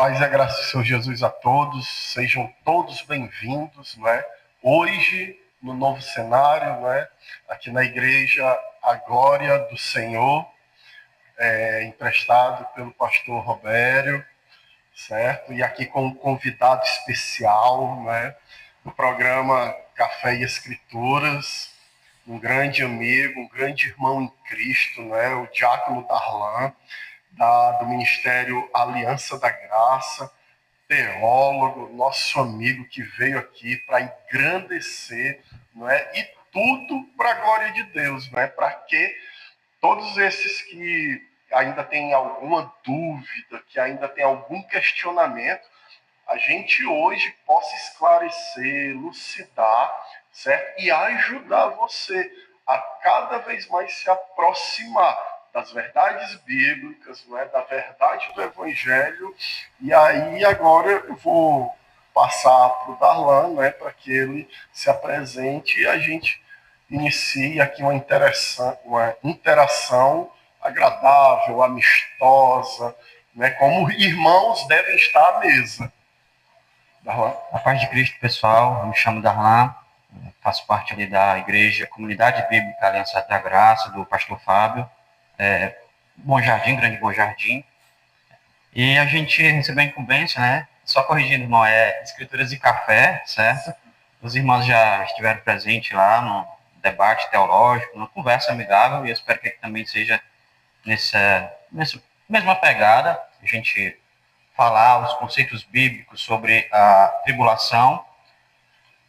Paz e a graça do Senhor Jesus a todos, sejam todos bem-vindos, não é? Hoje, no novo cenário, não é? Aqui na igreja, a glória do Senhor, emprestado pelo pastor Robério, certo? E aqui com um convidado especial, não é? Do programa Café e Escrituras, um grande amigo, um grande irmão em Cristo, não é? O diácono Darlan, do Ministério Aliança da Graça, teólogo, nosso amigo que veio aqui para engrandecer, não é? E tudo para a glória de Deus, não é? Para que todos esses que ainda têm alguma dúvida, que ainda têm algum questionamento, a gente hoje possa esclarecer, elucidar, certo? E ajudar você a cada vez mais se aproximar das verdades bíblicas, não é? Da verdade do Evangelho. E aí agora eu vou passar para o Darlan, né, para que ele se apresente e a gente inicie aqui uma interação agradável, amistosa, né, como irmãos devem estar à mesa. Darlan. A paz de Cristo, pessoal. Eu me chamo Darlan, faço parte ali da igreja Comunidade Bíblica Aliança da Graça, do pastor Fábio, Bom Jardim, Grande Bom Jardim. E a gente recebeu a incumbência, né? Só corrigindo, irmão, Escrituras e Café, certo? Os irmãos já estiveram presentes lá no debate teológico, numa conversa amigável, e eu espero que também seja nessa mesma pegada, a gente falar os conceitos bíblicos sobre a tribulação,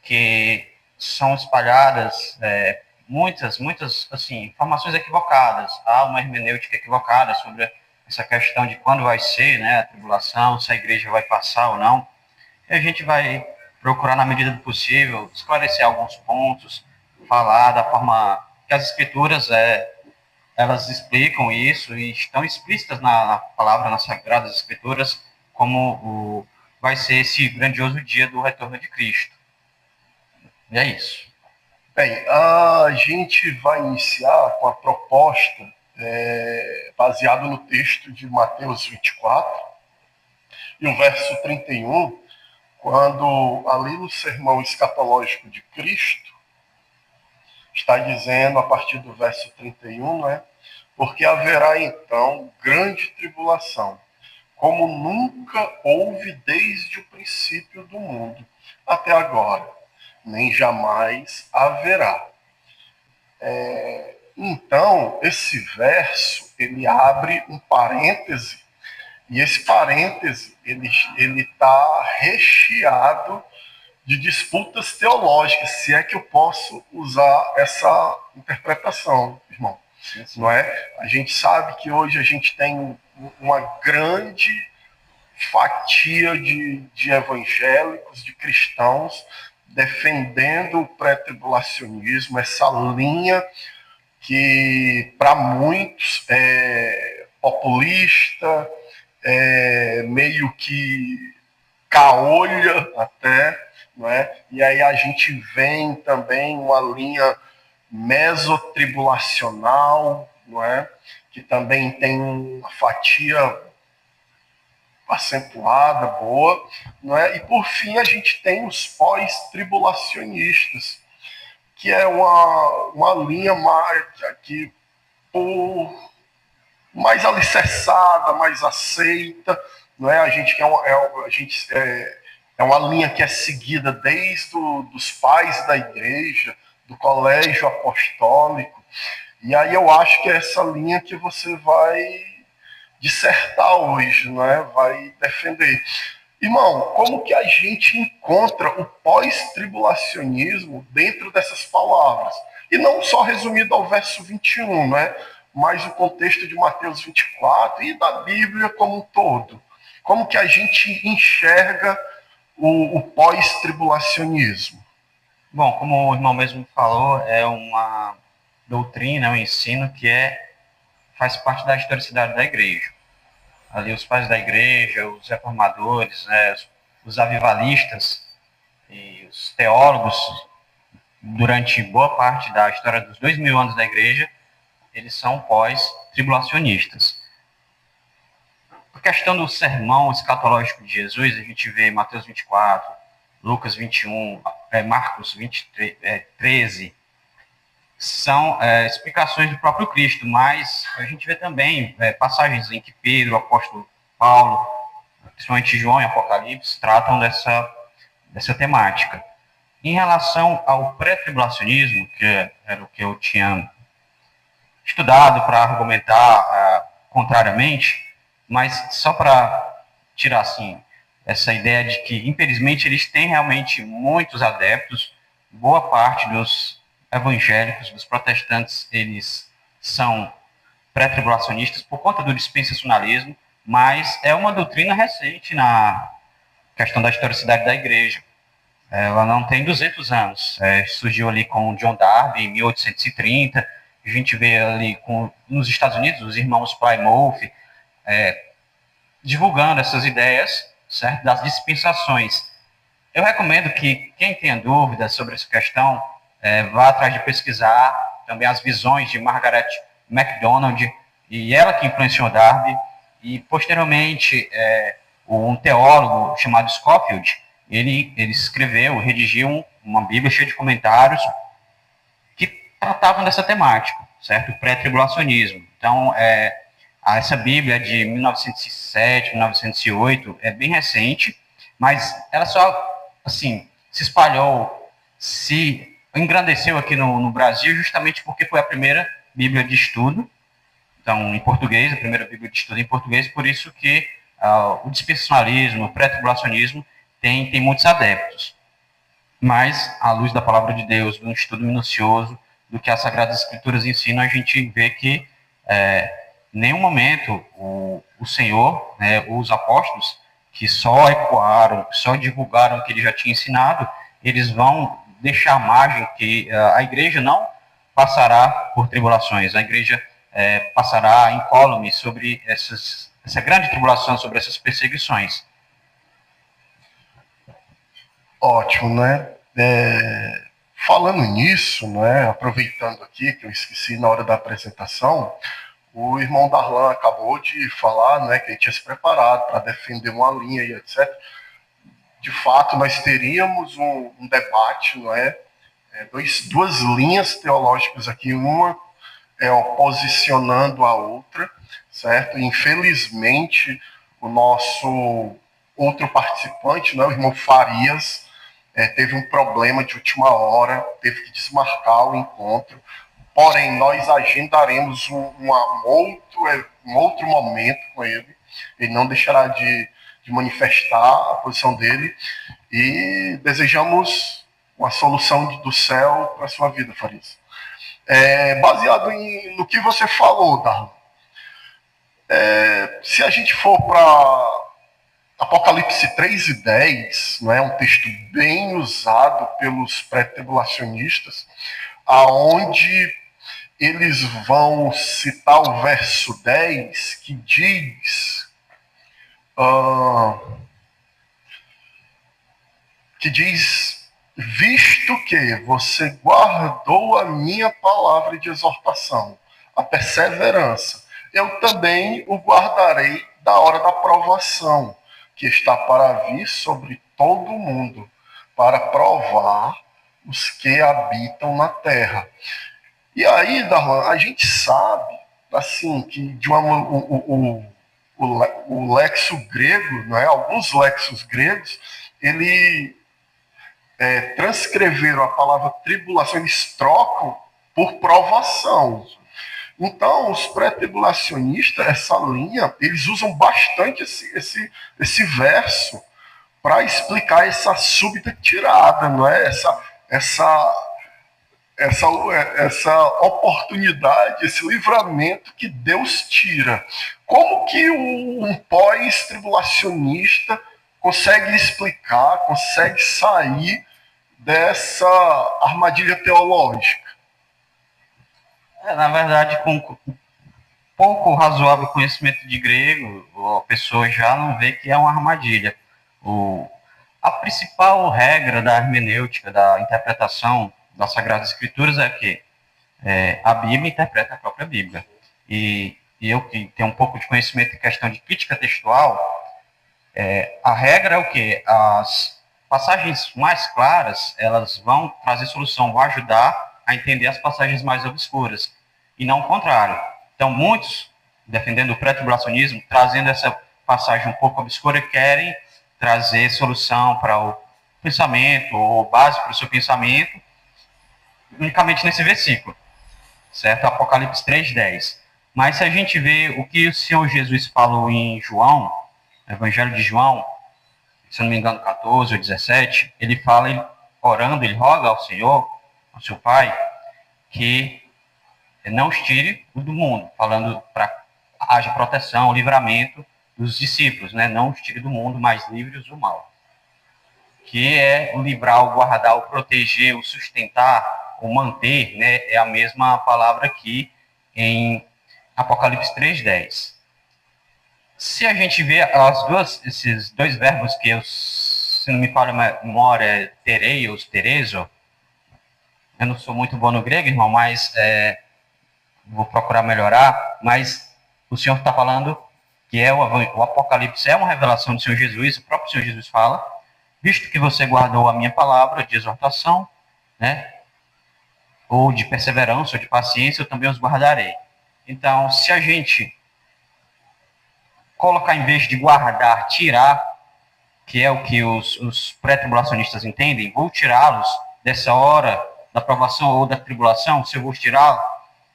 que são espalhadas muitas assim, informações equivocadas. Há uma hermenêutica equivocada sobre essa questão de quando vai ser, né, a tribulação, se a igreja vai passar ou não. E a gente vai procurar, na medida do possível, esclarecer alguns pontos, falar da forma que as escrituras elas explicam isso e estão explícitas na palavra, nas Sagradas Escrituras, como vai ser esse grandioso dia do retorno de Cristo. E é isso. Bem, a gente vai iniciar com a proposta baseada no texto de Mateus 24 e o verso 31, quando ali no sermão escatológico de Cristo, está dizendo a partir do verso 31, né? Porque haverá então grande tribulação, como nunca houve desde o princípio do mundo até agora, nem jamais haverá. Então, esse verso, ele abre um parêntese, e esse parêntese, ele está recheado de disputas teológicas, se é que eu posso usar essa interpretação, irmão. Sim. Não é? A gente sabe que hoje a gente tem uma grande fatia de evangélicos, de cristãos, defendendo o pré-tribulacionismo, essa linha que para muitos é populista, meio que caolha até, não é? E aí a gente vem também uma linha mesotribulacional, não é? Que também tem uma fatia acentuada, boa, não é? E por fim a gente tem os pós-tribulacionistas, que é uma linha que por mais alicerçada, mais aceita, não é? A gente é uma linha que é seguida desde os pais da igreja, do colégio apostólico, e aí eu acho que é essa linha que você vai dissertar hoje, não é? Vai defender. Irmão, como que a gente encontra o pós-tribulacionismo dentro dessas palavras? E não só resumido ao verso 21, né? Mas o contexto de Mateus 24 e da Bíblia como um todo. Como que a gente enxerga o pós-tribulacionismo? Bom, como o irmão mesmo falou, é uma doutrina, um ensino que faz parte da historicidade da igreja. Ali os pais da igreja, os reformadores, né, os avivalistas e os teólogos, durante boa parte da história dos 2000 anos da igreja, eles são pós-tribulacionistas. a questão do sermão escatológico de Jesus, a gente vê Mateus 24, Lucas 21, Marcos 23, 13, são explicações do próprio Cristo, mas a gente vê também passagens em que Pedro, o apóstolo Paulo, principalmente João e Apocalipse, tratam dessa temática. Em relação ao pré-tribulacionismo, que era o que eu tinha estudado para argumentar contrariamente, mas só para tirar assim essa ideia de que, infelizmente, eles têm realmente muitos adeptos, boa parte dos evangélicos, dos protestantes, eles são pré-tribulacionistas por conta do dispensacionalismo, mas é uma doutrina recente na questão da historicidade da igreja. Ela não tem 200 anos. Surgiu ali com John Darby em 1830. A gente vê ali nos Estados Unidos os irmãos Plymouth divulgando essas ideias, certo, das dispensações. Eu recomendo que quem tenha dúvidas sobre essa questão vá atrás de pesquisar também as visões de Margaret MacDonald, e ela que influenciou Darby, e posteriormente um teólogo chamado Scofield, ele escreveu, redigiu uma Bíblia cheia de comentários que tratavam dessa temática, certo? O pré-tribulacionismo. Então, essa Bíblia de 1907, 1908, é bem recente, mas ela só, assim, se espalhou, se engrandeceu aqui no Brasil justamente porque foi a primeira Bíblia de estudo, então, em português, a primeira Bíblia de estudo em português, por isso que o dispensacionalismo, o pré-tribulacionismo tem muitos adeptos. Mas, à luz da palavra de Deus, de um estudo minucioso, do que as Sagradas Escrituras ensinam, a gente vê que em nenhum momento o Senhor, os apóstolos, que só ecoaram, só divulgaram o que ele já tinha ensinado, eles vão deixar margem que a igreja não passará por tribulações, a igreja passará incólume sobre essa grande tribulação, sobre essas perseguições. Ótimo, né? Falando nisso, né, aproveitando aqui, que eu esqueci na hora da apresentação, o irmão Darlan acabou de falar, né, que ele tinha se preparado para defender uma linha e etc. De fato, nós teríamos um debate, não é? Duas linhas teológicas aqui, uma oposicionando a outra, certo? Infelizmente, o nosso outro participante, né, o irmão Farias, teve um problema de última hora, teve que desmarcar o encontro. Porém, nós agendaremos um outro momento com ele. Ele não deixará de manifestar a posição dele e desejamos uma solução do céu para a sua vida, Farias. Baseado no que você falou, Darlan, se a gente for para Apocalipse 3:10, não é um texto bem usado pelos pré-tribulacionistas, aonde eles vão citar o verso 10, que diz visto que você guardou a minha palavra de exortação, a perseverança, eu também o guardarei da hora da provação, que está para vir sobre todo o mundo, para provar os que habitam na terra. E aí, Darlan, a gente sabe, assim, que o lexo grego, não é? Alguns lexos gregos, ele transcreveram a palavra tribulação, eles trocam por provação. Então, os pré-tribulacionistas, essa linha, eles usam bastante esse verso para explicar essa súbita tirada, não é? Essa oportunidade, esse livramento que Deus tira. Como que um pós-tribulacionista consegue explicar, consegue sair dessa armadilha teológica? Na verdade, com pouco razoável conhecimento de grego, a pessoa já não vê que é uma armadilha. A principal regra da hermenêutica, da interpretação das Sagradas Escrituras é que a Bíblia interpreta a própria Bíblia. E e eu que tenho um pouco de conhecimento em questão de crítica textual, a regra é o quê? As passagens mais claras, elas vão trazer solução, vão ajudar a entender as passagens mais obscuras, e não o contrário. Então, muitos, defendendo o pré-tribulacionismo, trazendo essa passagem um pouco obscura, querem trazer solução para o pensamento, ou base para o seu pensamento, unicamente nesse versículo, certo? Apocalipse 3:10. Mas se a gente vê o que o Senhor Jesus falou em João, Evangelho de João, se não me engano, 14 ou 17, ele fala, ele, orando, ele roga ao Senhor, ao seu Pai, que não os tire do mundo, falando para haja proteção, livramento dos discípulos, né? Não os tire do mundo, mas livre-os do mal. Que é o livrar, o guardar, o proteger, o sustentar, o manter, né? É a mesma palavra aqui em Apocalipse 3:10. Se a gente vê esses dois verbos que eu, se não me falha a memória, é tereios, terezo, eu não sou muito bom no grego, irmão, mas vou procurar melhorar, mas o Senhor está falando que o Apocalipse é uma revelação do Senhor Jesus, o próprio Senhor Jesus fala, visto que você guardou a minha palavra de exortação, né, ou de perseverança, ou de paciência, eu também os guardarei. Então, se a gente colocar, em vez de guardar, tirar, que é o que os pré-tribulacionistas entendem, vou tirá-los dessa hora da provação ou da tribulação, se eu vou tirá-los,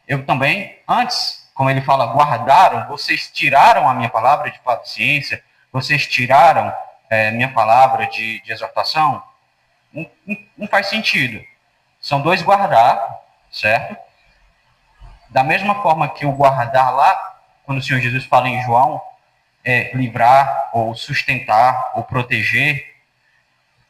eu também, antes, como ele fala, guardaram, vocês tiraram a minha palavra de paciência, vocês tiraram minha palavra de exortação, não faz sentido. São dois guardar, certo? Da mesma forma que o guardar lá, quando o Senhor Jesus fala em João, livrar, ou sustentar, ou proteger,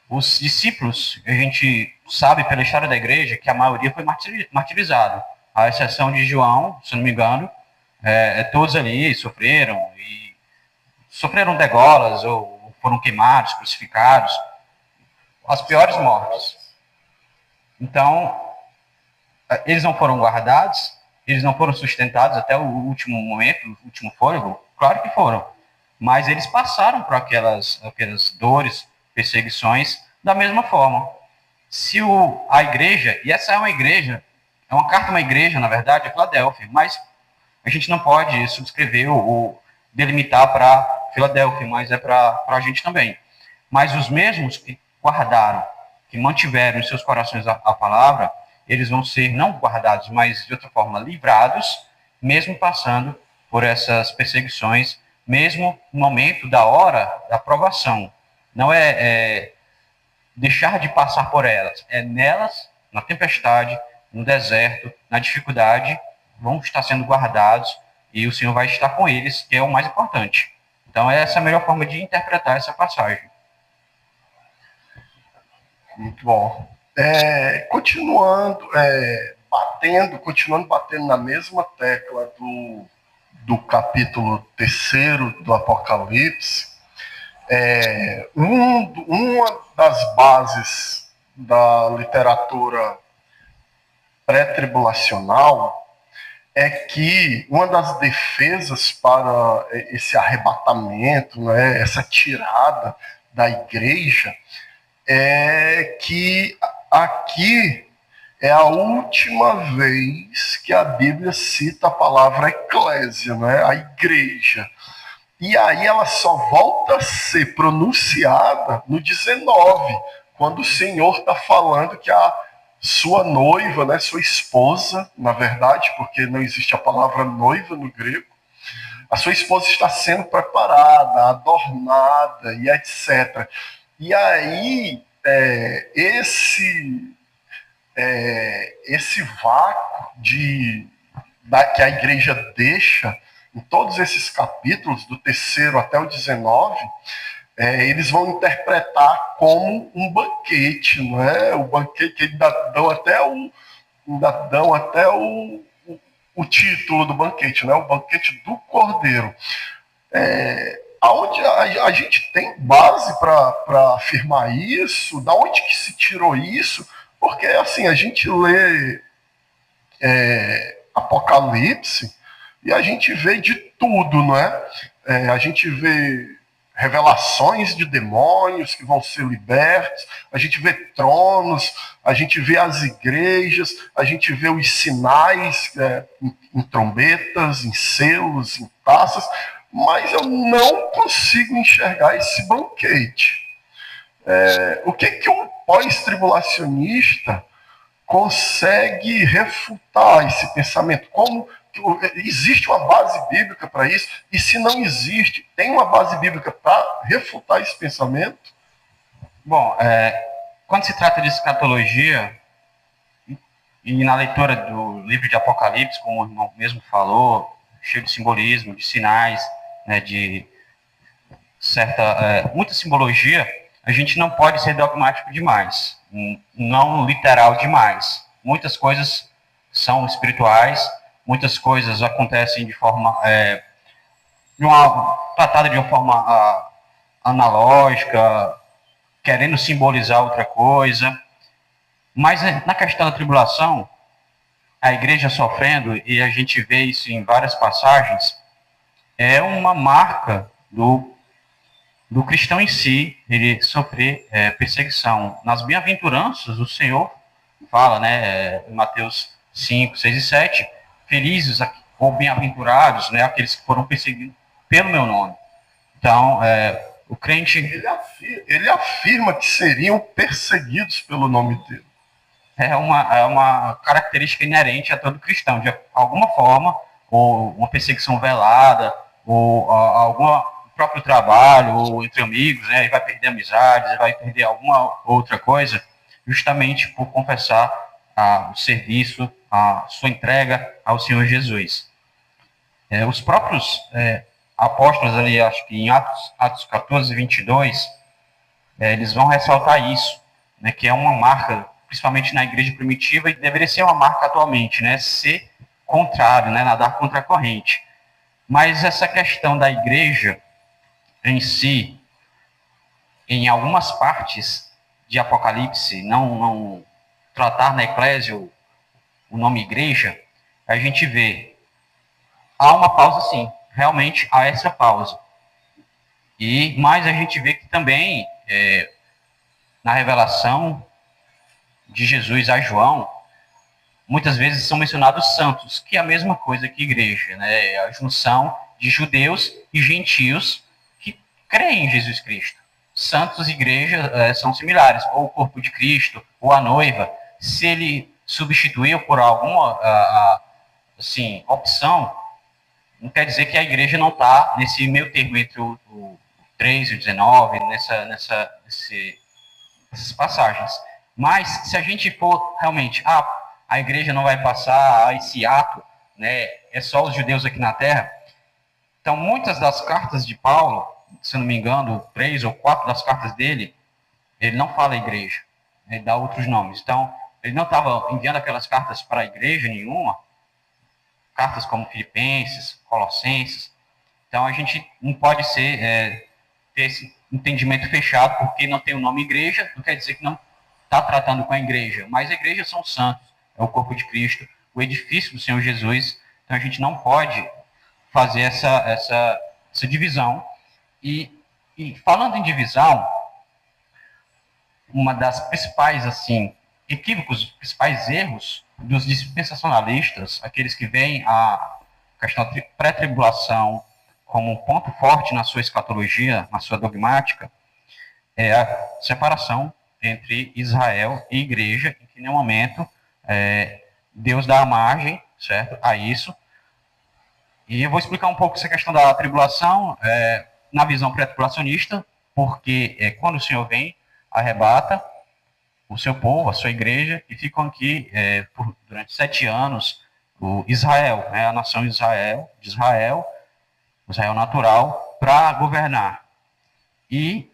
os discípulos, a gente sabe pela história da igreja que a maioria foi martirizada, à exceção de João, se não me engano, todos ali sofreram degolas, ou foram queimados, crucificados, as piores mortes. Então, eles não foram guardados, eles não foram sustentados até o último momento, o último fôlego, claro que foram, mas eles passaram por aquelas dores, perseguições, da mesma forma. Se a igreja, e essa é uma igreja, é uma carta a uma igreja, na verdade, é Filadélfia, mas a gente não pode subscrever ou delimitar para Filadélfia, mas é para a gente também. Mas os mesmos que guardaram, que mantiveram em seus corações a palavra, eles vão ser não guardados, mas de outra forma livrados, mesmo passando por essas perseguições, mesmo no momento da hora da provação. Não é deixar de passar por elas, é nelas, na tempestade, no deserto, na dificuldade, vão estar sendo guardados e o Senhor vai estar com eles, que é o mais importante. Então, essa é a melhor forma de interpretar essa passagem. Muito bom. Continuando batendo na mesma tecla do capítulo 3 do Apocalipse, uma das bases da literatura pré-tribulacional é que uma das defesas para esse arrebatamento, né, essa tirada da igreja, é que aqui é a última vez que a Bíblia cita a palavra eclésia, né, a igreja. E aí ela só volta a ser pronunciada no 19, quando o Senhor está falando que a sua noiva, né, sua esposa, na verdade, porque não existe a palavra noiva no grego, a sua esposa está sendo preparada, adornada e etc. E aí, esse vácuo que a igreja deixa em todos esses capítulos, do 3 até o 19, eles vão interpretar como um banquete, não é? O banquete que ainda dão até o título do banquete, né? O banquete do Cordeiro. Aonde a gente tem base para afirmar isso? Da onde que se tirou isso? Porque assim, a gente lê Apocalipse, E a gente vê de tudo, não é? A gente vê revelações de demônios que vão ser libertos, a gente vê tronos, a gente vê as igrejas, a gente vê os sinais em trombetas, em selos, em taças, mas eu não consigo enxergar esse banquete. O que um pós-tribulacionista consegue refutar esse pensamento? Como existe uma base bíblica para isso? E se não existe, tem uma base bíblica para refutar esse pensamento? Bom, quando se trata de escatologia, e na leitura do livro de Apocalipse, como o irmão mesmo falou, cheio de simbolismo, de sinais, né, de muita simbologia, a gente não pode ser dogmático demais, não literal demais. Muitas coisas são espirituais, muitas coisas acontecem de forma tratada de uma forma analógica, querendo simbolizar outra coisa. Mas na questão da tribulação, a igreja sofrendo, e a gente vê isso em várias passagens, é uma marca do cristão em si, ele sofrer perseguição. Nas bem-aventuranças, o Senhor fala, né, em Mateus 5, 6 e 7, felizes ou bem-aventurados, né, aqueles que foram perseguidos pelo meu nome. Então, o crente... Ele afirma que seriam perseguidos pelo nome dele. É uma característica inerente a todo cristão, de alguma forma, ou uma perseguição velada, ou alguma próprio trabalho, ou entre amigos, né, ele vai perder amizades, vai perder alguma outra coisa, justamente por confessar o serviço, a sua entrega ao Senhor Jesus. Os próprios apóstolos ali, acho que em Atos 14, 22, eles vão ressaltar isso, né, que é uma marca, principalmente na igreja primitiva, e deveria ser uma marca atualmente, né, ser contrário, né, nadar contra a corrente. Mas essa questão da igreja em si, em algumas partes de Apocalipse, não tratar na eclésia o nome igreja, a gente vê, há uma pausa sim, realmente há essa pausa. Mas a gente vê que também, na revelação de Jesus a João, muitas vezes são mencionados santos, que é a mesma coisa que igreja, né? A junção de judeus e gentios que creem em Jesus Cristo. Santos e igreja são similares, ou o corpo de Cristo, ou a noiva. Se ele substituiu por alguma opção, não quer dizer que a igreja não está nesse meio termo entre o 3 e o 19, nessas passagens. Mas se a gente for realmente, a igreja não vai passar a esse ato, né, é só os judeus aqui na terra. Então, muitas das cartas de Paulo, se não me engano, 3 ou 4 das cartas dele, ele não fala igreja, ele dá outros nomes. Então, ele não estava enviando aquelas cartas para a igreja nenhuma, cartas como Filipenses, Colossenses. Então, a gente não pode ter esse entendimento fechado, porque não tem o nome igreja, não quer dizer que não está tratando com a igreja, mas a igreja são os santos, é o corpo de Cristo, o edifício do Senhor Jesus. Então a gente não pode fazer essa divisão. E falando em divisão, uma das principais equívocos, principais erros dos dispensacionalistas, aqueles que veem a questão da pré-tribulação como um ponto forte na sua escatologia, na sua dogmática, é a separação entre Israel e igreja, em que em nenhum momento Deus dá a margem, certo, a isso. E eu vou explicar um pouco essa questão da tribulação na visão pré-tribulacionista, porque quando o Senhor vem, arrebata o seu povo, a sua igreja, e ficam aqui durante 7 anos o Israel, a nação de Israel natural, para governar. E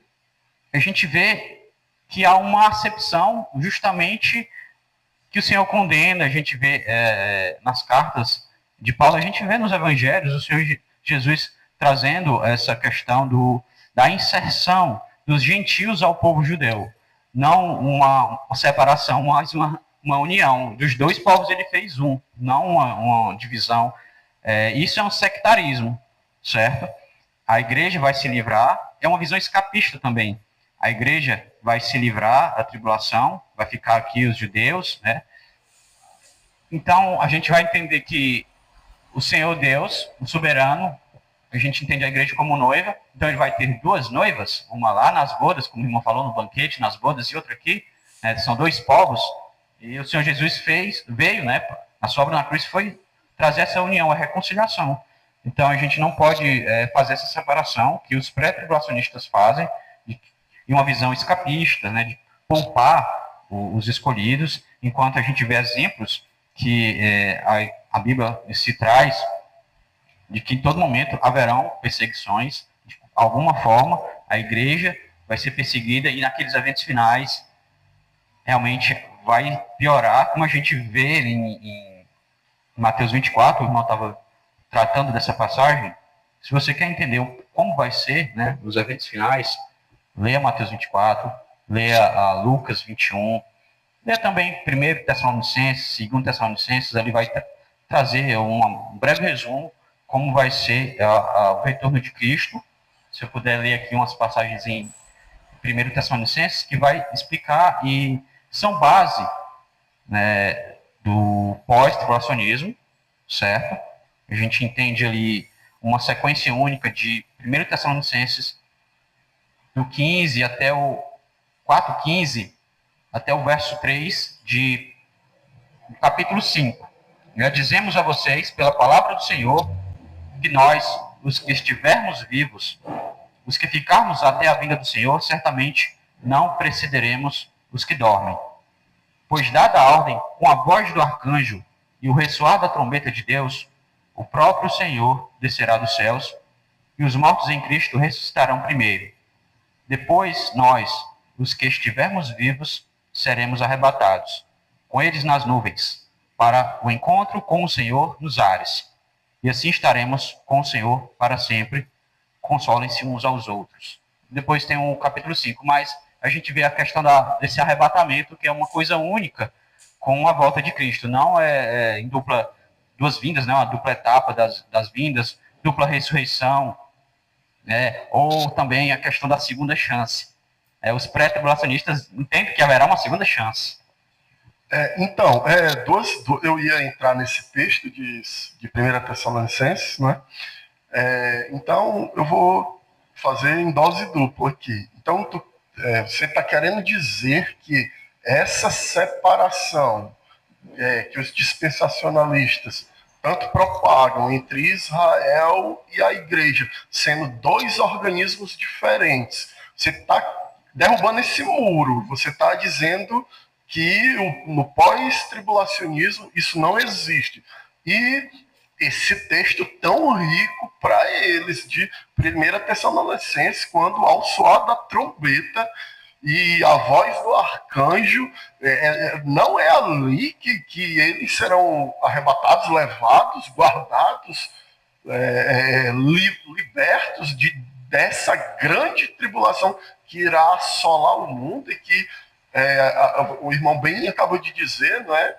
a gente vê que há uma acepção justamente que o Senhor condena. A gente vê nas cartas de Paulo, a gente vê nos evangelhos o Senhor Jesus trazendo essa questão da inserção dos gentios ao povo judeu. Não uma separação, mas uma união. Dos dois povos ele fez um, não uma divisão Isso é um sectarismo, certo? A igreja vai se livrar, é uma visão escapista também. A igreja vai se livrar da tribulação, vai ficar aqui os judeus, né? Então, a gente vai entender que o Senhor Deus, o soberano, a gente entende a igreja como noiva, então ele vai ter duas noivas, uma lá nas bodas, como o irmão falou, no banquete, nas bodas, e outra aqui, né? São dois povos, e o Senhor Jesus veio, né? A sua obra na cruz foi trazer essa união, a reconciliação. Então, a gente não pode fazer essa separação que os pré-tribulacionistas fazem, e uma visão escapista, né, de poupar os escolhidos, enquanto a gente vê exemplos que a Bíblia se traz de que em todo momento haverão perseguições, de alguma forma a igreja vai ser perseguida e naqueles eventos finais realmente vai piorar, como a gente vê em Mateus 24, o irmão estava tratando dessa passagem. Se você quer entender como vai ser, né, os eventos finais, leia Mateus 24, leia Lucas 21, leia também 1 Tessalonicenses, 2 Tessalonicenses, ali vai trazer um breve resumo como vai ser o retorno de Cristo. Se eu puder ler aqui umas passagens em 1 Tessalonicenses, que vai explicar e são base, né, do pós-tribulacionismo, certo? A gente entende ali uma sequência única de 1 Tessalonicenses, do 15 até o 4:15, até o verso 3 de capítulo 5. Dizemos a vocês, pela palavra do Senhor, que nós, os que estivermos vivos, os que ficarmos até a vinda do Senhor, certamente não precederemos os que dormem. Pois dada a ordem, com a voz do arcanjo e o ressoar da trombeta de Deus, o próprio Senhor descerá dos céus, e os mortos em Cristo ressuscitarão primeiro. Depois, nós, os que estivermos vivos, seremos arrebatados, com eles nas nuvens, para o encontro com o Senhor nos ares. E assim estaremos com o Senhor para sempre. Consolem-se uns aos outros. Depois tem o capítulo 5, mas a gente vê a questão desse arrebatamento, que é uma coisa única com a volta de Cristo. Não em duas vindas, né? Uma dupla etapa das vindas, dupla ressurreição, né? Ou também a questão da segunda chance. Os pré-tribulacionistas entendem que haverá uma segunda chance. Então, eu ia entrar nesse texto de 1 Tessalonicenses, né? Então, eu vou fazer em dose dupla aqui. Então, você está querendo dizer que essa separação que os dispensacionalistas tanto propagam entre Israel e a igreja, sendo dois organismos diferentes, você está derrubando esse muro, você está dizendo que no pós-tribulacionismo isso não existe. E esse texto tão rico para eles, de 1 Tessalonicenses, quando ao soar da trombeta e a voz do arcanjo, não é ali que eles serão arrebatados, levados, guardados, libertos dessa grande tribulação que irá assolar o mundo e que o irmão bem acabou de dizer, não é?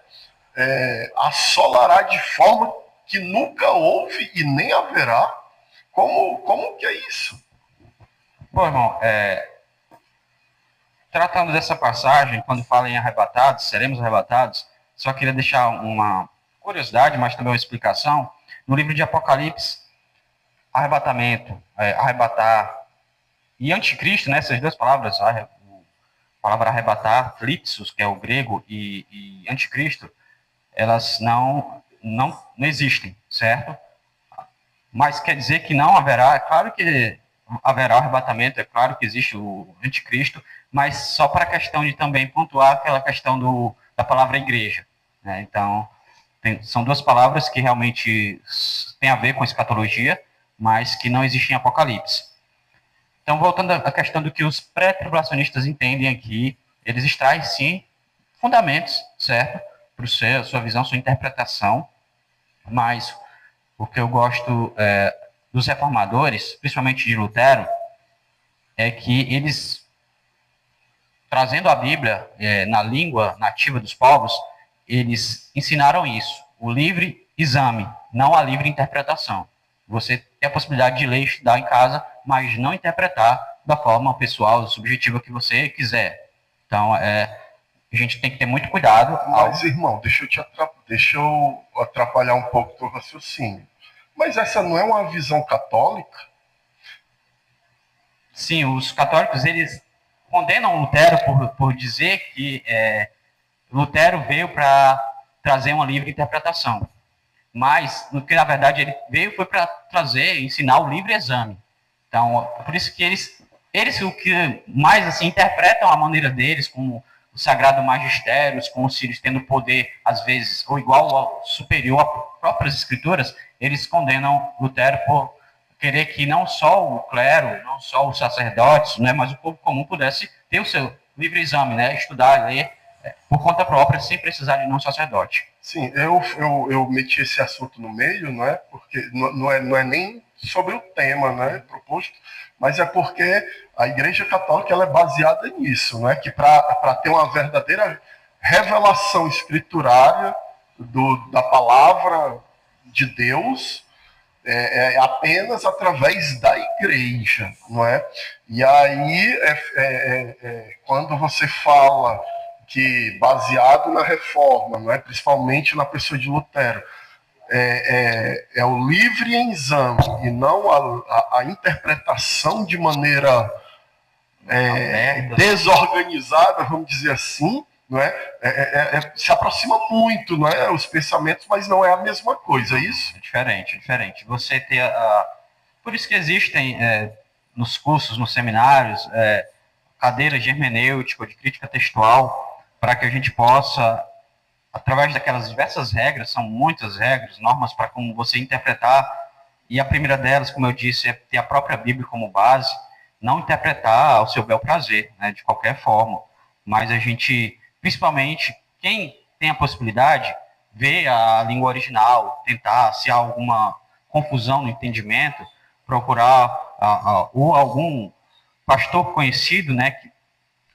Assolará de forma que nunca houve e nem haverá. Como que é isso? Bom, irmão, tratando dessa passagem, quando fala em arrebatados, seremos arrebatados, só queria deixar uma curiosidade, mas também uma explicação. No livro de Apocalipse, arrebatamento, arrebatar e anticristo, né, essas duas palavras, a palavra arrebatar, flipsus, que é o grego, e anticristo, elas não existem, certo? Mas quer dizer que não haverá, é claro que haverá o arrebatamento, é claro que existe o anticristo, mas só para a questão de também pontuar aquela questão da palavra igreja, né? Então, são duas palavras que realmente têm a ver com escatologia, mas que não existem em Apocalipse. Então, voltando à questão do que os pré-tribulacionistas entendem aqui, eles extraem, sim, fundamentos, certo? Para a sua visão, sua interpretação, mas o que eu gosto dos reformadores, principalmente de Lutero, é que eles, trazendo a Bíblia na língua nativa dos povos, eles ensinaram isso, o livre exame, não a livre interpretação. Você tem a possibilidade de ler e estudar em casa, mas não interpretar da forma pessoal, subjetiva que você quiser. Então, a gente tem que ter muito cuidado. Mas, irmão, deixa eu atrapalhar um pouco o teu raciocínio. Mas essa não é uma visão católica? Sim, os católicos, eles condenam Lutero por dizer que Lutero veio para trazer uma livre interpretação. Mas, no que na verdade ele veio foi para trazer, ensinar o livre exame. Então, por isso que eles o que mais assim interpretam a maneira deles, como o Sagrado Magistério, com os filhos tendo poder, às vezes, ou igual ou superior às próprias escrituras, eles condenam Lutero por querer que não só o clero, não só os sacerdotes, né, mas o povo comum pudesse ter o seu livre exame, né, estudar, ler por conta própria, sem precisar de nenhum sacerdote. Sim, eu meti esse assunto no meio, não é? Porque não é nem sobre o tema, né, proposto, mas é porque a Igreja Católica ela é baseada nisso, não é? Que para ter uma verdadeira revelação escriturária da palavra de Deus é apenas através da Igreja, não é? E aí quando você fala que baseado na reforma, não é? Principalmente na pessoa de Lutero, é o livre exame e não a interpretação de maneira desorganizada, vamos dizer assim, não se aproxima muito, não é, os pensamentos, mas não é a mesma coisa, é isso? É diferente, é diferente. Você ter por isso que existem nos cursos, nos seminários, cadeiras de hermenêutica, de crítica textual, para que a gente possa, através daquelas diversas regras, são muitas regras, normas para como você interpretar, e a primeira delas, como eu disse, é ter a própria Bíblia como base, não interpretar ao seu bel prazer, né, de qualquer forma, mas a gente, principalmente, quem tem a possibilidade, ver a língua original, tentar, se há alguma confusão no entendimento, procurar ou algum pastor conhecido, né, que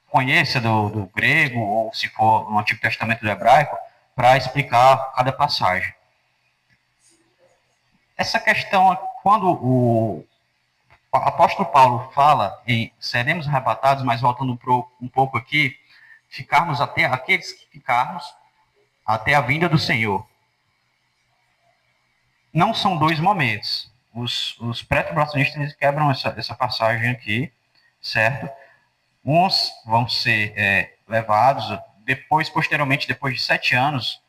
conheça do grego, ou se for no Antigo Testamento do hebraico, para explicar cada passagem. Essa questão, quando o apóstolo Paulo fala em seremos arrebatados, mas voltando um pouco aqui, ficarmos até aqueles que ficarmos até a vinda do Senhor. Não são dois momentos. Os pré-tribulacionistas quebram essa passagem aqui, certo? Uns vão ser levados, posteriormente, depois de 7 anos,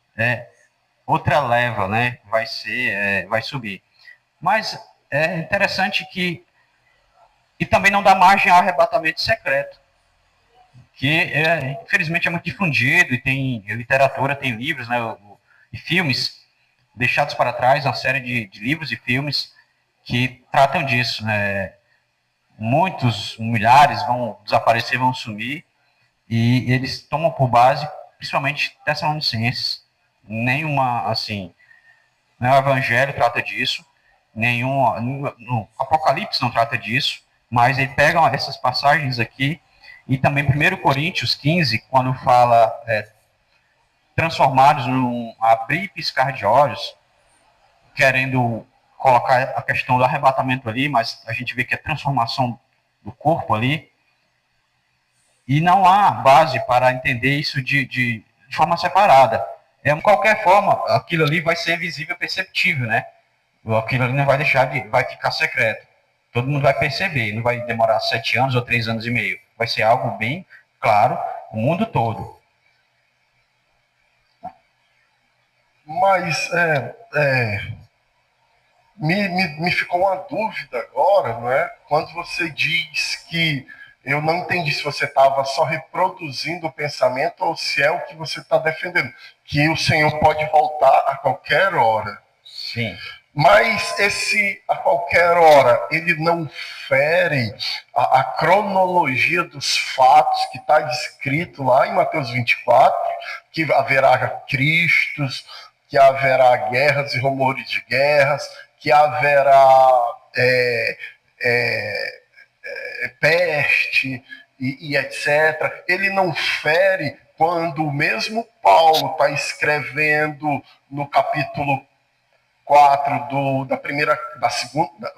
outra leva, né, vai subir. Mas é interessante que e também não dá margem ao arrebatamento secreto, que infelizmente é muito difundido e tem literatura, tem livros, né, e filmes deixados para trás, uma série de livros e filmes que tratam disso, né? Muitos, milhares vão desaparecer, vão sumir, e eles tomam por base, principalmente Tessalonicenses. Nenhuma, assim, nem o Evangelho trata disso, no Apocalipse não trata disso, mas eles pegam essas passagens aqui, e também 1 Coríntios 15, quando fala transformados num abrir e piscar de olhos, querendo colocar a questão do arrebatamento ali, mas a gente vê que é transformação do corpo ali, e não há base para entender isso de forma separada. De qualquer forma, aquilo ali vai ser visível, perceptível, né? Aquilo ali não vai vai ficar secreto. Todo mundo vai perceber, não vai demorar 7 anos ou 3 anos e meio. Vai ser algo bem claro, o mundo todo. Mas me ficou uma dúvida agora, não é? Quando você diz que eu não entendi se você estava só reproduzindo o pensamento ou se é o que você está defendendo, que o Senhor pode voltar a qualquer hora. Sim. Mas esse a qualquer hora, ele não fere a cronologia dos fatos que está descrito lá em Mateus 24, que haverá cristos, que haverá guerras e rumores de guerras, que haverá peste e etc. Ele não fere quando o mesmo Paulo está escrevendo no capítulo 4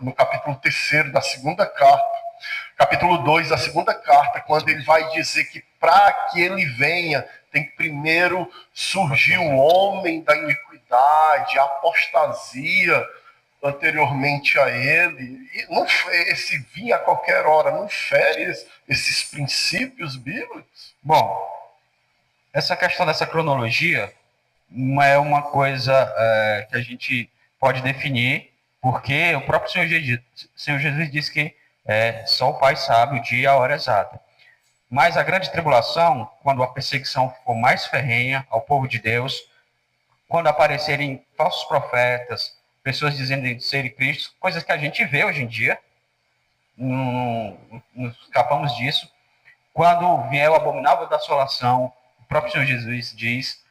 no capítulo 3 da segunda carta, capítulo 2 da segunda carta, quando ele vai dizer que para que ele venha, tem que primeiro surgir o homem da iniquidade, a apostasia anteriormente a ele. E não, esse vir a qualquer hora não fere esses princípios bíblicos? Bom, essa questão dessa cronologia não é uma coisa que a gente pode definir, porque o próprio Senhor Jesus disse que só o Pai sabe o dia e a hora exata. Mas a grande tribulação, quando a perseguição for mais ferrenha ao povo de Deus, quando aparecerem falsos profetas, pessoas dizendo serem Cristo, coisas que a gente vê hoje em dia, não escapamos disso. Quando vier o abominável da assolação, o próprio Senhor Jesus diz,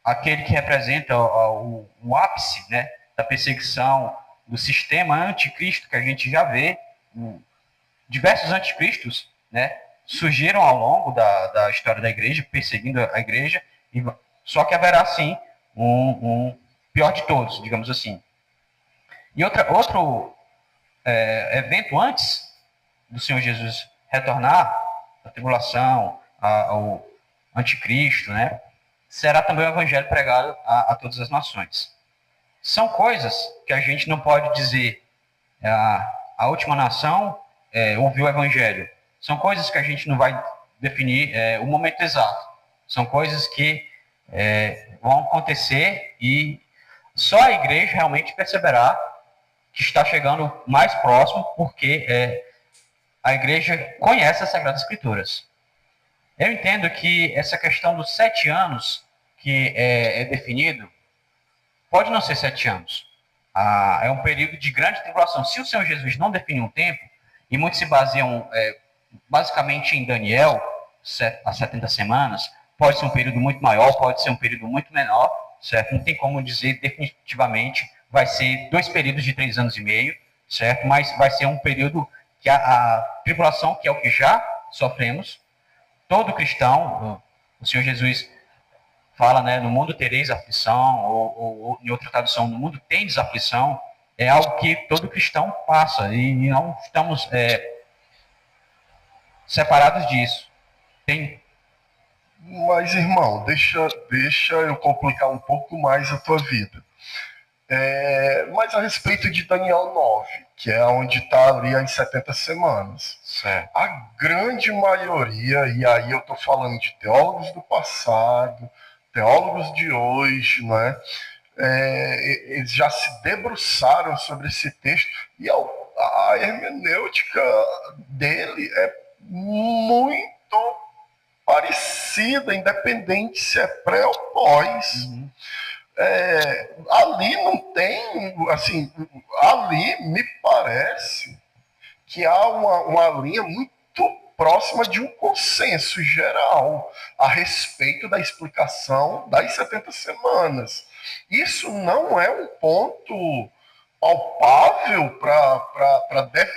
aquele que representa o ápice, né, da perseguição, do sistema anticristo que a gente já vê, diversos anticristos, né, surgiram ao longo da história da igreja, perseguindo a igreja, só que haverá, sim, um pior de todos, digamos assim. E outro evento antes do Senhor Jesus retornar, a tribulação, ao anticristo, né, será também o evangelho pregado a todas as nações. São coisas que a gente não pode dizer a última nação ouviu o evangelho. São coisas que a gente não vai definir o momento exato. São coisas que vão acontecer e só a igreja realmente perceberá que está chegando mais próximo, porque a igreja conhece as Sagradas Escrituras. Eu entendo que essa questão dos 7 anos que é definido, pode não ser 7 anos. É um período de grande tribulação. Se o Senhor Jesus não definiu um tempo, e muitos se baseiam basicamente em Daniel, as 70 semanas, pode ser um período muito maior, pode ser um período muito menor, certo? Não tem como dizer definitivamente, vai ser 2 períodos de 3 anos e meio, certo? Mas vai ser um período que a tribulação, que é o que já sofremos, todo cristão, o Senhor Jesus fala, né, no mundo tereis aflição, ou em outra tradução, no mundo tendes aflição, é algo que todo cristão passa, e não estamos separados disso. Mas, irmão, deixa eu complicar um pouco mais a tua vida. Mas a respeito de Daniel 9, que é onde está ali as 70 semanas. Certo. A grande maioria, e aí eu estou falando de teólogos do passado, teólogos de hoje, né? Eles já se debruçaram sobre esse texto, e a hermenêutica dele é muito parecida, independente se é pré ou pós. Uhum. Ali não tem, assim, ali me parece que há uma linha muito próxima de um consenso geral a respeito da explicação das 70 semanas. Isso não é um ponto palpável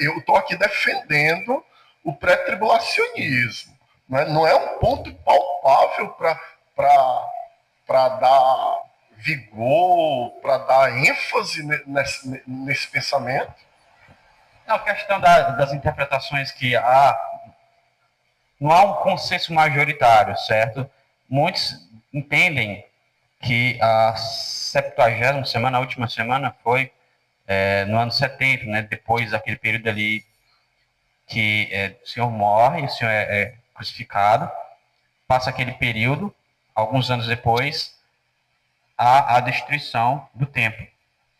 eu estou aqui defendendo o pré-tribulacionismo. Né? Não é um ponto palpável para dar vigor, para dar ênfase nesse pensamento. A questão das interpretações que não há um consenso majoritário, certo? Muitos entendem que a 70ª semana, a última semana, foi no ano 70, né? Depois daquele período ali que o Senhor morre, o Senhor é crucificado, passa aquele período, alguns anos depois, a destruição do templo,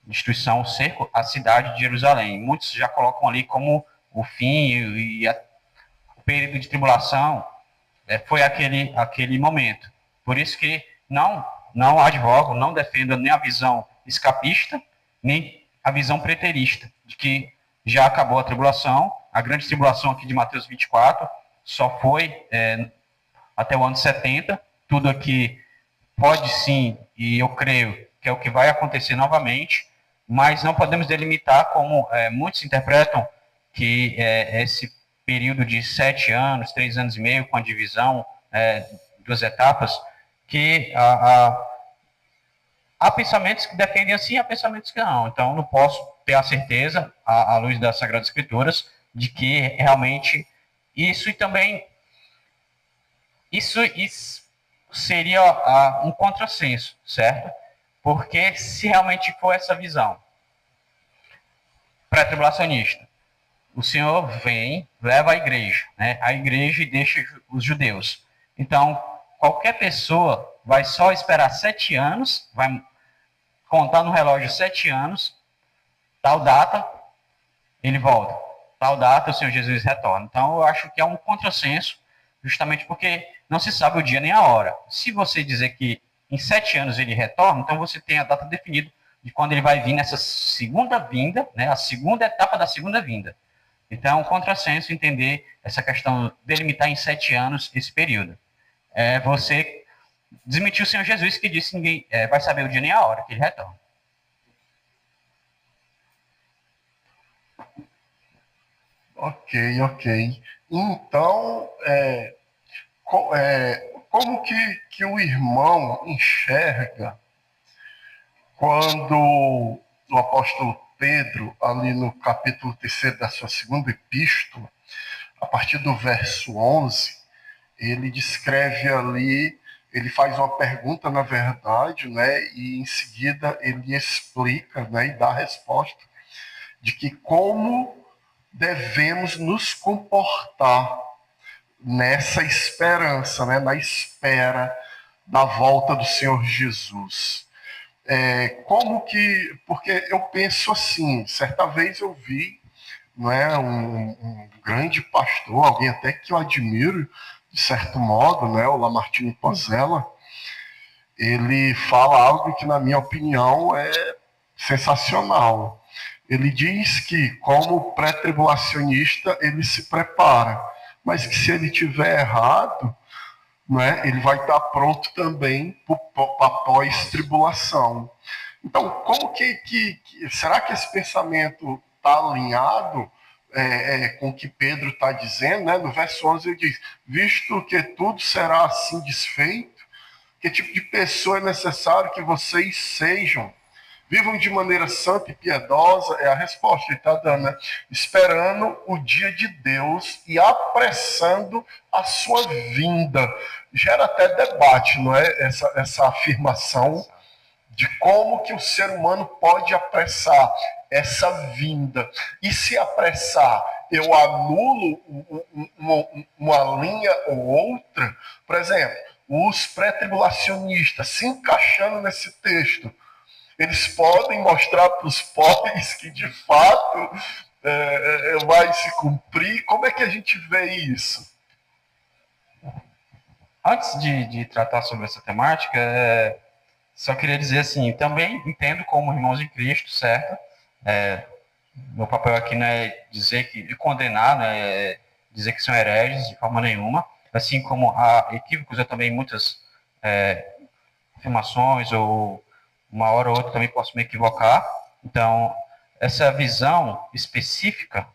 destruição, o cerco à cidade de Jerusalém. Muitos já colocam ali como o fim e o período de tribulação foi aquele momento. Por isso que não advogo, não defendo nem a visão escapista, nem a visão preterista, de que já acabou a tribulação. A grande tribulação aqui de Mateus 24 só foi até o ano 70. Tudo aqui pode sim, e eu creio que é o que vai acontecer novamente, mas não podemos delimitar como muitos interpretam que esse período de 7 anos, 3 anos e meio, com a divisão, 2 etapas, que a há pensamentos que defendem assim, há pensamentos que não. Então, não posso ter a certeza, à luz das Sagradas Escrituras, de que realmente isso, e também isso seria um contrassenso, certo? Porque se realmente for essa visão pré-tribulacionista, o Senhor vem, leva a igreja, né? A igreja e deixa os judeus. Então, qualquer pessoa vai só esperar 7 anos, vai contar no relógio 7 anos, tal data, ele volta. Tal data, o Senhor Jesus retorna. Então, eu acho que é um contrassenso, justamente porque não se sabe o dia nem a hora. Se você dizer que em 7 anos ele retorna, então você tem a data definida de quando ele vai vir nessa segunda vinda, né, a segunda etapa da segunda vinda. Então, é um contrassenso entender essa questão, delimitar em 7 anos esse período. Você desmentiu o Senhor Jesus, que disse que ninguém vai saber o dia nem a hora que ele retorna. Ok. Então, como que o irmão enxerga quando o apóstolo Pedro, ali no capítulo 3 da sua segunda epístola, a partir do verso 11, ele descreve ali, ele faz uma pergunta, na verdade, né, e em seguida ele explica, né, e dá a resposta de que como devemos nos comportar nessa esperança, né, na espera da volta do Senhor Jesus. Porque eu penso assim, certa vez eu vi, não é, um grande pastor, alguém até que eu admiro, de certo modo, né, o Lamartine Pozella, ele fala algo que, na minha opinião, é sensacional. Ele diz que, como pré-tribulacionista, ele se prepara, mas que se ele tiver errado, né, ele vai estar pronto também para pós-tribulação. Então, será que esse pensamento está alinhado com o que Pedro está dizendo? Né? No verso 11 ele diz, visto que tudo será assim desfeito, que tipo de pessoa é necessário que vocês sejam? Vivam de maneira santa e piedosa, é a resposta que ele está dando, né? Esperando o dia de Deus e apressando a sua vinda. Gera até debate, não é? Essa afirmação de como que o ser humano pode apressar essa vinda. E se apressar, eu anulo uma linha ou outra? Por exemplo, os pré-tribulacionistas se encaixando nesse texto, eles podem mostrar para os pobres que de fato vai se cumprir. Como é que a gente vê isso? Antes de tratar sobre essa temática, só queria dizer assim, também entendo como irmãos em Cristo, certo? Meu papel aqui não é dizer de condenar, né, dizer que são hereges de forma nenhuma, assim como há equívocos, eu também muitas afirmações, ou uma hora ou outra também posso me equivocar. Então, essa visão específica,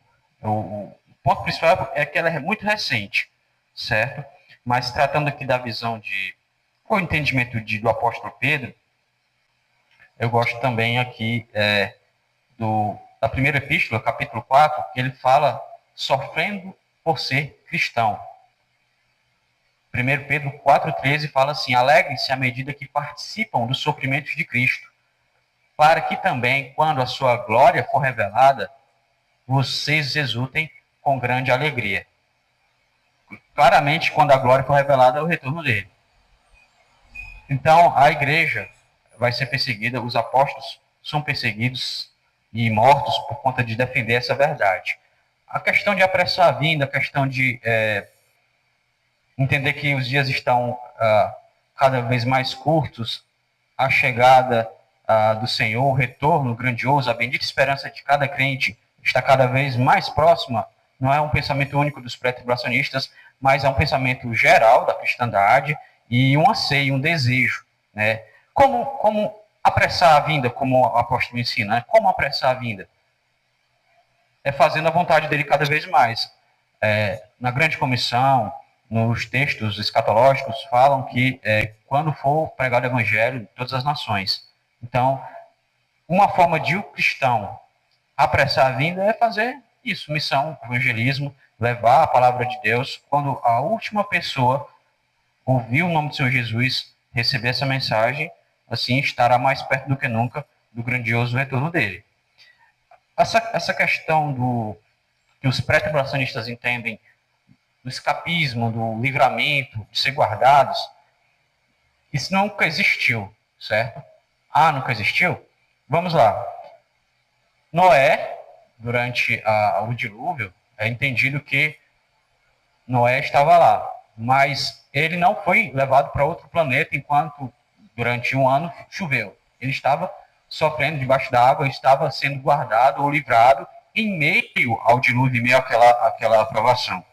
o ponto principal é que ela é muito recente, certo? Mas tratando aqui da visão o entendimento do apóstolo Pedro, eu gosto também aqui da primeira epístola, capítulo 4, que ele fala sofrendo por ser cristão. 1 Pedro 4,13 fala assim, alegrem-se à medida que participam dos sofrimentos de Cristo, para que também, quando a sua glória for revelada, vocês exultem com grande alegria. Claramente, quando a glória for revelada, é o retorno dele. Então, a igreja vai ser perseguida, os apóstolos são perseguidos e mortos por conta de defender essa verdade. A questão de apressar a vinda, a questão de entender que os dias estão cada vez mais curtos, a chegada do Senhor, o retorno grandioso, a bendita esperança de cada crente está cada vez mais próxima, não é um pensamento único dos pré-tribulacionistas, mas é um pensamento geral da cristandade e um anseio, um desejo. Né? Como apressar a vinda, como o apóstolo ensina? Né? Como apressar a vinda? É fazendo a vontade dele cada vez mais. Na grande comissão, nos textos escatológicos, falam que quando for pregado o evangelho em todas as nações, Então, uma forma de o cristão apressar a vinda é fazer isso, missão, evangelismo, levar a palavra de Deus. Quando a última pessoa ouvir o nome do Senhor Jesus, receber essa mensagem, assim estará mais perto do que nunca do grandioso retorno dele. Essa questão que os pré-tribulacionistas entendem do escapismo, do livramento, de ser guardados, isso nunca existiu, certo? Ah, nunca existiu? Vamos lá. Noé, durante o dilúvio, é entendido que Noé estava lá, mas ele não foi levado para outro planeta enquanto, durante um ano, choveu. Ele estava sofrendo debaixo da água, estava sendo guardado ou livrado em meio ao dilúvio, em meio àquela aprovação.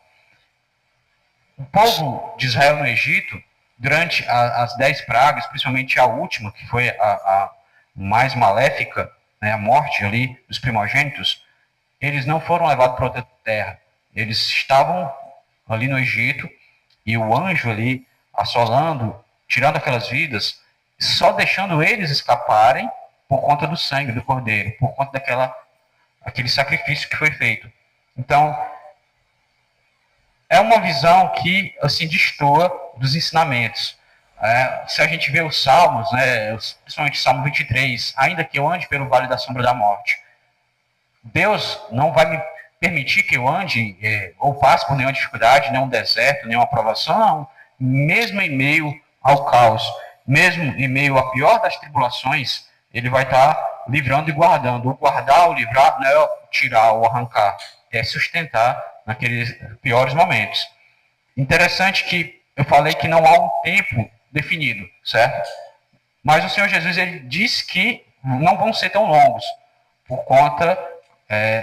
O povo de Israel no Egito, durante as 10 pragas, principalmente a última, que foi a mais maléfica, né, a morte ali dos primogênitos, eles não foram levados para outra terra. Eles estavam ali no Egito e o anjo ali assolando, tirando aquelas vidas, só deixando eles escaparem por conta do sangue do cordeiro, por conta aquele sacrifício que foi feito. Então, é uma visão que assim destoa dos ensinamentos. Se a gente vê os Salmos, né, principalmente o Salmo 23, ainda que eu ande pelo vale da sombra da morte, Deus não vai me permitir que eu ande ou passe por nenhuma dificuldade, nenhum deserto, nenhuma provação, não. Mesmo em meio ao caos, mesmo em meio à pior das tribulações, ele vai estar livrando e guardando. O guardar ou livrar não é tirar ou arrancar, é sustentar naqueles piores momentos. Interessante que eu falei que não há um tempo definido, certo? Mas o Senhor Jesus ele diz que não vão ser tão longos, por conta,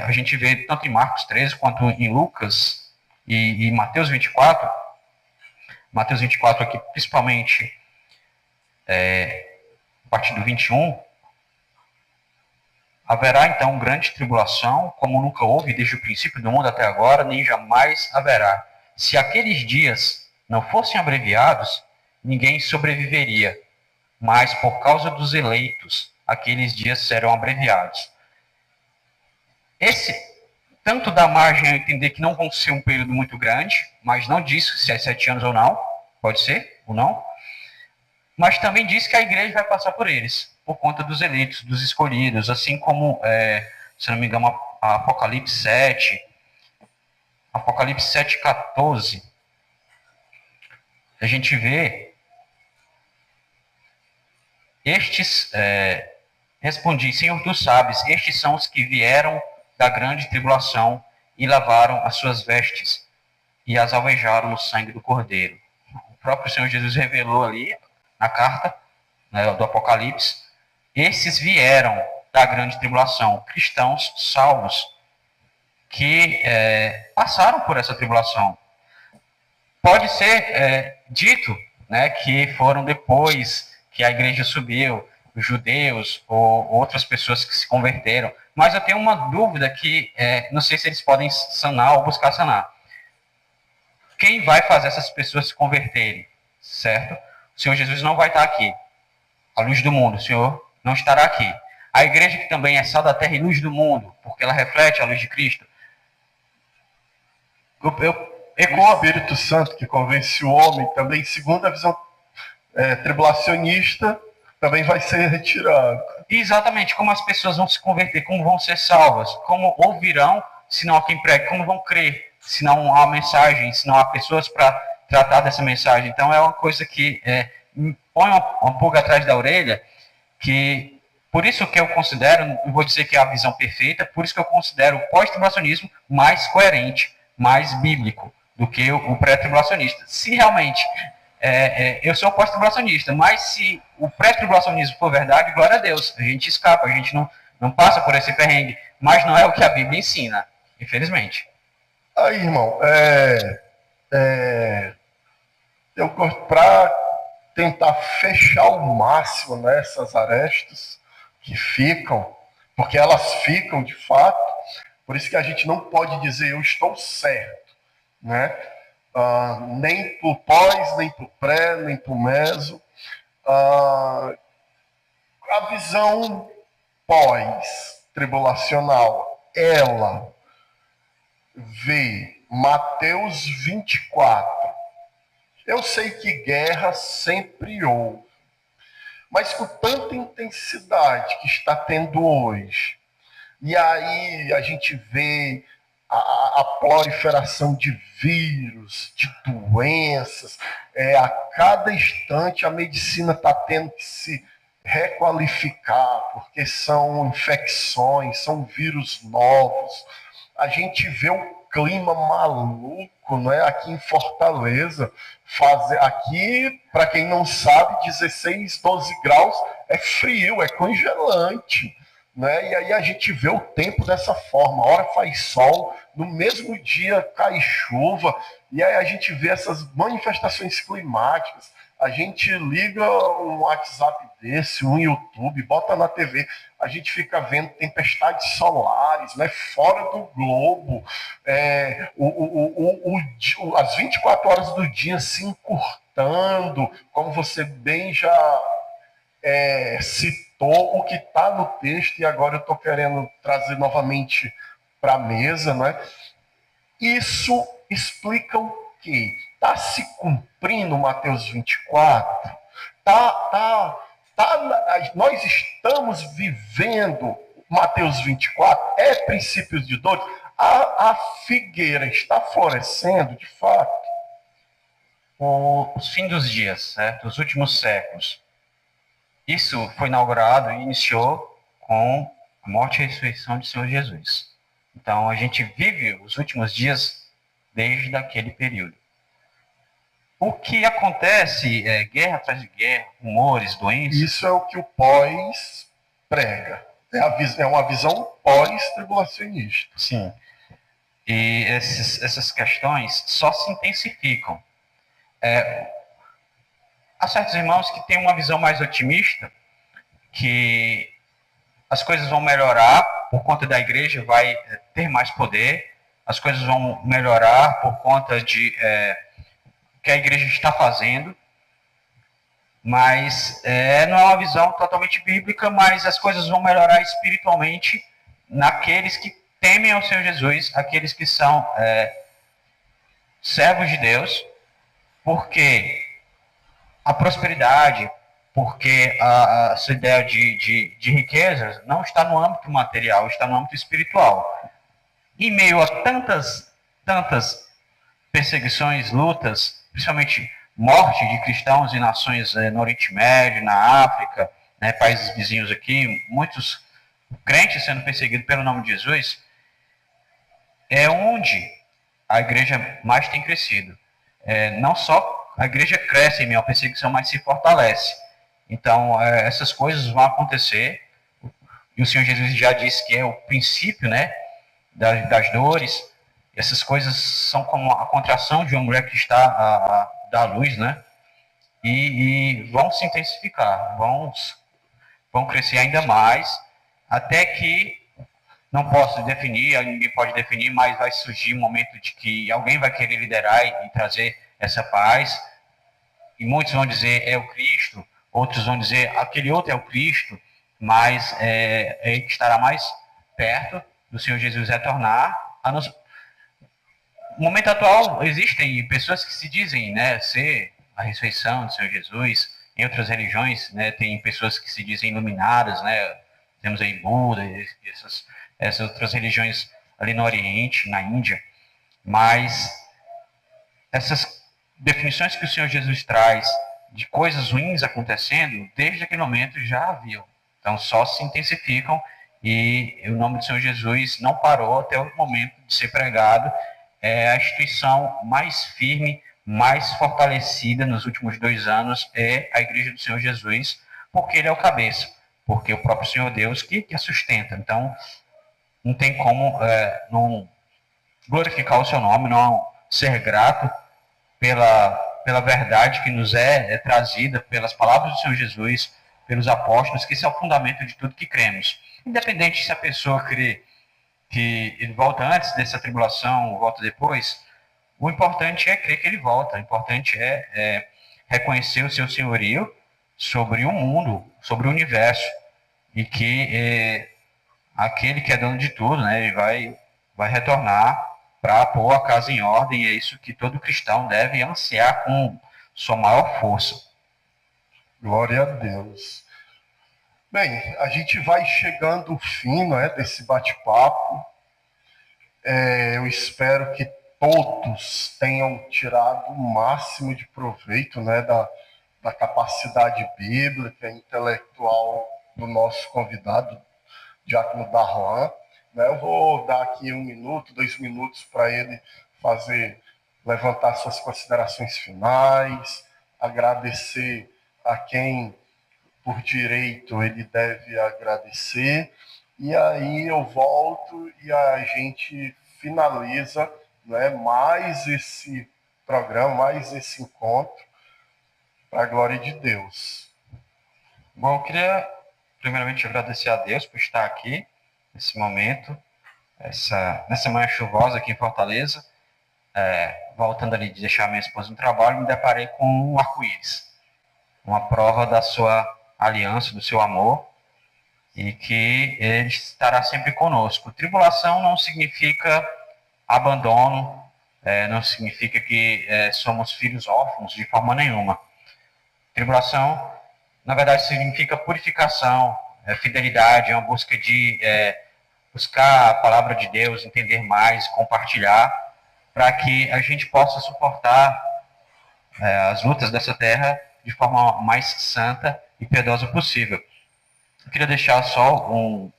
a gente vê tanto em Marcos 13 quanto em Lucas e Mateus 24. Mateus 24 aqui, principalmente a partir do 21, haverá então grande tribulação, como nunca houve desde o princípio do mundo até agora, nem jamais haverá. Se aqueles dias não fossem abreviados, ninguém sobreviveria, mas por causa dos eleitos, aqueles dias serão abreviados. Esse tanto dá margem a entender que não vão ser um período muito grande, mas não diz se é 7 anos ou não, pode ser ou não, mas também diz que a igreja vai passar por eles, por conta dos eleitos, dos escolhidos, assim como, se não me engano, Apocalipse 7, Apocalipse 7,14, a gente vê estes, respondi, Senhor, tu sabes, estes são os que vieram da grande tribulação e lavaram as suas vestes e as alvejaram no sangue do Cordeiro. O próprio Senhor Jesus revelou ali na carta, né, do Apocalipse, esses vieram da grande tribulação, cristãos salvos que passaram por essa tribulação. Pode ser dito, né, que foram depois que a igreja subiu, os judeus ou outras pessoas que se converteram, mas eu tenho uma dúvida que não sei se eles podem sanar ou buscar sanar. Quem vai fazer essas pessoas se converterem, certo? O Senhor Jesus não vai estar aqui. A luz do mundo, o Senhor não estará aqui. A igreja que também é sal da terra e luz do mundo, porque ela reflete a luz de Cristo. O Espírito Santo que convence o homem, também, segundo a visão tribulacionista, também vai ser retirado. Exatamente, como as pessoas vão se converter, como vão ser salvas, como ouvirão, se não há quem pregue, como vão crer, se não há mensagem, se não há pessoas para tratar dessa mensagem. Então é uma coisa que me põe um pouco atrás da orelha, que por isso que eu considero, não vou dizer que é a visão perfeita, por isso que eu considero o pós-tribulacionismo mais coerente, mais bíblico do que o pré-tribulacionista. Se realmente eu sou pós-tribulacionista, mas se o pré-tribulacionismo for verdade, glória a Deus, a gente escapa, a gente não passa por esse perrengue, mas não é o que a Bíblia ensina, infelizmente. Aí, irmão, para tentar fechar ao máximo, né, essas arestas que ficam, porque elas ficam de fato, por isso que a gente não pode dizer eu estou certo, né? Nem para o pós, nem para o pré, nem para o meso. A visão pós-tribulacional, ela vê Mateus 24. Eu sei que guerra sempre houve, mas com tanta intensidade que está tendo hoje, e aí a gente vê a proliferação de vírus, de doenças, a cada instante a medicina está tendo que se requalificar, porque são infecções, são vírus novos. A gente vê o clima maluco, né? Aqui em Fortaleza, aqui, para quem não sabe, 16, 12 graus é frio, é congelante. Né? E aí a gente vê o tempo dessa forma, a hora faz sol, no mesmo dia cai chuva, e aí a gente vê essas manifestações climáticas. A gente liga um WhatsApp desse, um YouTube, bota na TV, a gente fica vendo tempestades solares, né, fora do globo, as 24 horas do dia se encurtando, como você bem já citou o que está no texto, e agora eu estou querendo trazer novamente para a mesa, né? Isso explica o quê? Está se cumprindo Mateus 24? Nós estamos vivendo Mateus 24? É princípios de dores? A figueira está florescendo, de fato? Os fim dos dias, certo? Os últimos séculos. Isso foi inaugurado e iniciou com a morte e a ressurreição de Senhor Jesus. Então, a gente vive os últimos dias desde aquele período. O que acontece é guerra atrás de guerra, rumores, doenças. Isso é o que o pós prega. É uma visão pós-tribulacionista. Sim. E essas questões só se intensificam. Há certos irmãos que têm uma visão mais otimista, que as coisas vão melhorar por conta da igreja, vai ter mais poder, as coisas vão melhorar por conta de que a igreja está fazendo, mas não é uma visão totalmente bíblica, mas as coisas vão melhorar espiritualmente naqueles que temem ao Senhor Jesus, aqueles que são servos de Deus, porque a prosperidade, porque a sua ideia de riquezas não está no âmbito material, está no âmbito espiritual. Em meio a tantas perseguições, lutas, principalmente morte de cristãos em nações no Oriente Médio, na África, né, países vizinhos aqui, muitos crentes sendo perseguidos pelo nome de Jesus, é onde a igreja mais tem crescido. Não só a igreja cresce em meio à perseguição, mas se fortalece. Então, essas coisas vão acontecer, e o Senhor Jesus já disse que é o princípio, né, das dores. Essas coisas são como a contração de uma mulher que está a dar luz, né, e vão se intensificar, vão crescer ainda mais, até que, não posso definir, ninguém pode definir, mas vai surgir um momento de que alguém vai querer liderar e trazer essa paz, e muitos vão dizer é o Cristo, outros vão dizer aquele outro é o Cristo, mas ele estará mais perto do Senhor Jesus retornar. No momento atual, existem pessoas que se dizem, né, ser a ressurreição do Senhor Jesus. Em outras religiões, né, tem pessoas que se dizem iluminadas, né, temos aí Buda, essas outras religiões ali no Oriente, na Índia, mas essas definições que o Senhor Jesus traz de coisas ruins acontecendo, desde aquele momento já haviam. Então, só se intensificam, e o nome do Senhor Jesus não parou até o momento de ser pregado. É a instituição mais firme, mais fortalecida nos últimos 2 anos, é a Igreja do Senhor Jesus, porque ele é o cabeça, porque é o próprio Senhor Deus que a sustenta. Então, não tem como não glorificar o seu nome, não ser grato pela verdade que nos é trazida pelas palavras do Senhor Jesus, pelos apóstolos, que isso é o fundamento de tudo que cremos. Independente se a pessoa crê que ele volta antes dessa tribulação ou volta depois, o importante é crer que ele volta, o importante é reconhecer o seu senhorio sobre o mundo, sobre o universo. e que aquele que é dono de tudo, né, ele vai retornar para pôr a casa em ordem, e é isso que todo cristão deve ansiar com sua maior força. Glória a Deus. Bem, a gente vai chegando ao fim, não é, desse bate-papo. Eu espero que todos tenham tirado o máximo de proveito, né, da capacidade bíblica, intelectual do nosso convidado, Diácono Darlan. Né? Eu vou dar aqui 1 minuto, 2 minutos para ele levantar suas considerações finais, agradecer a quem por direito ele deve agradecer, e aí eu volto e a gente finaliza, né, mais esse programa, mais esse encontro, para a glória de Deus. Bom, eu queria primeiramente agradecer a Deus por estar aqui nesse momento, nessa manhã chuvosa aqui em Fortaleza. Voltando ali de deixar minha esposa no trabalho, me deparei com um arco-íris, uma prova da sua aliança, do seu amor, e que ele estará sempre conosco. Tribulação não significa abandono, não significa que somos filhos órfãos de forma nenhuma. Tribulação, na verdade, significa purificação, fidelidade, é uma busca de buscar a palavra de Deus, entender mais, compartilhar, para que a gente possa suportar as lutas dessa terra de forma mais santa e piedosa possível. Eu queria deixar só um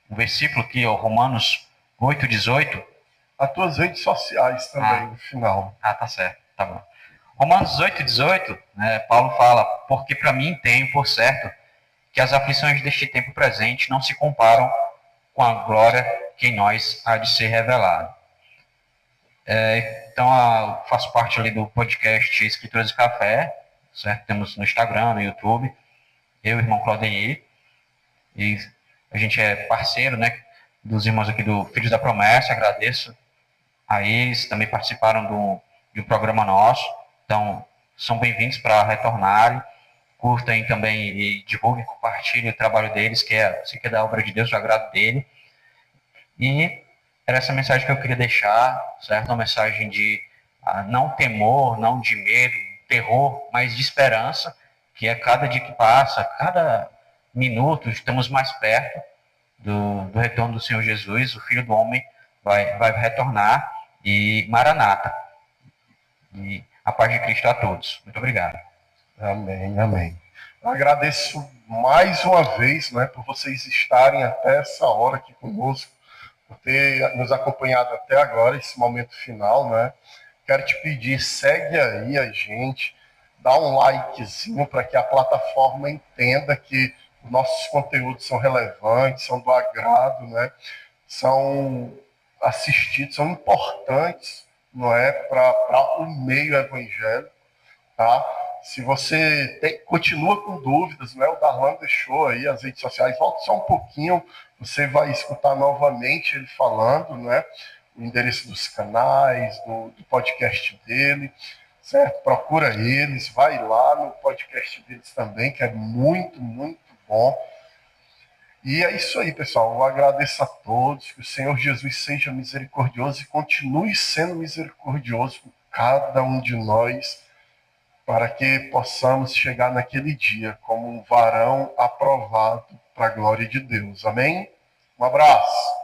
versículo aqui, Romanos 8:18. As tuas redes sociais também, no final. Tá certo, tá bom. Romanos 8:18, né, Paulo fala: porque para mim tenho por certo que as aflições deste tempo presente não se comparam com a glória que em nós há de ser revelada. Então, eu faço parte ali do podcast Escrituras de Café, certo? Temos no Instagram, no YouTube, eu e o irmão Claudemir, e a gente é parceiro, né, dos irmãos aqui do Filhos da Promessa. Agradeço a eles, também participaram de um programa nosso, então são bem-vindos para retornarem, curtem também e divulguem, compartilhem o trabalho deles, que é da obra de Deus, do agrado dele. E era essa mensagem que eu queria deixar, certo? Uma mensagem de não temor, não de medo, terror, mas de esperança, que a cada dia que passa, cada minuto, estamos mais perto do retorno do Senhor Jesus. O Filho do Homem vai retornar, e Maranata. E a paz de Cristo a todos. Muito obrigado. Amém, amém. Agradeço mais uma vez, né, por vocês estarem até essa hora aqui conosco, por ter nos acompanhado até agora, esse momento final, né? Quero te pedir, segue aí a gente, dá um likezinho para que a plataforma entenda que os nossos conteúdos são relevantes, são do agrado, né? São assistidos, são importantes, não é, para o meio evangélico, tá? Se você continua com dúvidas, né, o Darlan deixou aí as redes sociais, volta só um pouquinho, você vai escutar novamente ele falando, né, o endereço dos canais, do podcast dele, certo? Procura eles, vai lá no podcast deles também, que é muito, muito bom. E é isso aí, pessoal. Eu agradeço a todos, que o Senhor Jesus seja misericordioso e continue sendo misericordioso com cada um de nós, para que possamos chegar naquele dia como um varão aprovado para a glória de Deus. Amém? Um abraço.